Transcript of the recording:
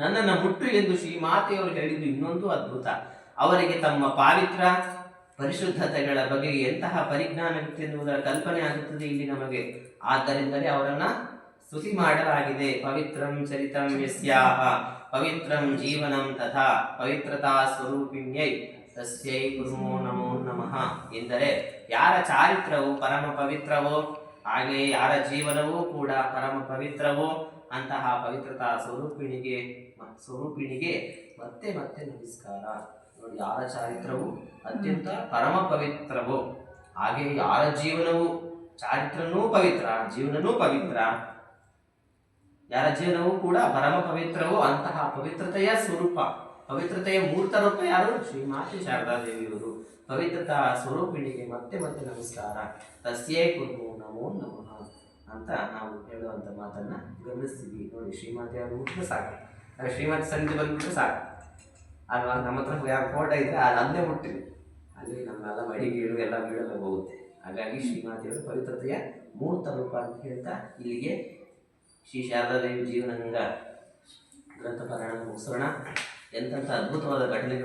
ನನ್ನನ್ನು ಮುಟ್ಟು ಎಂದು ಶ್ರೀಮಾತೆಯವರು ಹೇಳಿದ್ದು ಇನ್ನೊಂದು ಅದ್ಭುತ. ಅವರಿಗೆ ತಮ್ಮ ಪಾವಿತ್ರ ಪರಿಶುದ್ಧತೆಗಳ ಬಗೆಗೆ ಎಂತಹ ಪರಿಜ್ಞಾನವಿತ್ತು ಎನ್ನುವುದರ ಕಲ್ಪನೆ ಆಗುತ್ತದೆ ಇಲ್ಲಿ ನಮಗೆ. ಆದ್ದರಿಂದಲೇ ಅವರನ್ನ ಸ್ತುತಿ ಮಾಡಲಾಗಿದೆ. ಪವಿತ್ರಂ ಚರಿತಂ ಯಸ್ಯಾಹ ಪವಿತ್ರಂ ಜೀವನಂ ತಥಾ ಪವಿತ್ರತಾ ಸ್ವರೂಪಿಣ್ಯೈ ತಸ್ಯೈ ಕುರ್ಮೋ ನಮೋ ನಮಃ ಎಂದರೆ ಯಾರ ಚಾರಿತ್ರವು ಪರಮ ಪವಿತ್ರವೋ ಹಾಗೆಯೇ ಯಾರ ಜೀವನವೂ ಕೂಡ ಪರಮ ಪವಿತ್ರವೋ ಅಂತಹ ಪವಿತ್ರತಾ ಸ್ವರೂಪಿಣಿಗೆ ಮತ್ತೆ ಮತ್ತೆ ನಮಸ್ಕಾರ. ನೋಡಿ, ಯಾರ ಚಾರಿತ್ರವು ಅತ್ಯಂತ ಪರಮ ಪವಿತ್ರವೋ ಹಾಗೆ ಯಾರ ಜೀವನವು ಚಾರಿತ್ರನೂ ಪವಿತ್ರ ಜೀವನನೂ ಪವಿತ್ರ, ಯಾರ ಜೀವನವೂ ಕೂಡ ಪರಮ ಪವಿತ್ರವೋ ಅಂತಹ ಪವಿತ್ರತೆಯ ಸ್ವರೂಪ, ಪವಿತ್ರತೆಯ ಮೂರ್ತ ರೂಪ ಯಾರು? ಶ್ರೀಮಾತೆ ಶಾರದಾದೇವಿಯವರು. ಪವಿತ್ರತಾ ಸ್ವರೂಪಿಣಿಗೆ ಮತ್ತೆ ಮತ್ತೆ ನಮಸ್ಕಾರ. ತಸ್ಯೈ ಕುರ್ಮೋ ನಮೋ ನಮಃ ಅಂತ ನಾವು ಹೇಳುವಂಥ ಮಾತನ್ನ ಗಮನಿಸ್ತೀವಿ. ನೋಡಿ, ಶ್ರೀಮಾತೆ ಅವರು ಮುಟ್ಟಿದ್ರೆ ಸಾಕು, ಶ್ರೀಮಾತೆ ಸನ್ನಿಧಿ ಬಂದ್ಬಿಟ್ರೆ ಸಾಕು ಅಲ್ವಾ. ನಮ್ಮ ಹತ್ರ ಯಾರು ಫೋಟೋ ಇದ್ರೆ ಅಲ್ಲೇ ಮುಟ್ಟಿದೆ, ಅಲ್ಲಿ ನಮ್ಮೆಲ್ಲ ಮಡಿ ಗೀಳು ಎಲ್ಲ ಬೀಳಲು ಹೋಗುತ್ತೆ. ಹಾಗಾಗಿ ಶ್ರೀಮಾತೆಯವರು ಪವಿತ್ರತೆಯ ಮೂರ್ತ ರೂಪ ಅಂತ ಹೇಳ್ತಾ ಇಲ್ಲಿಗೆ ಶ್ರೀ ಶಾರದಾದೇವಿ ಜೀವನಂಗ ಗ್ರಂಥ ಪಾರಾಯಣ ಮುಗಿಸೋಣ. ಎಂಥ ಅದ್ಭುತವಾದ ಘಟನೆಗಳು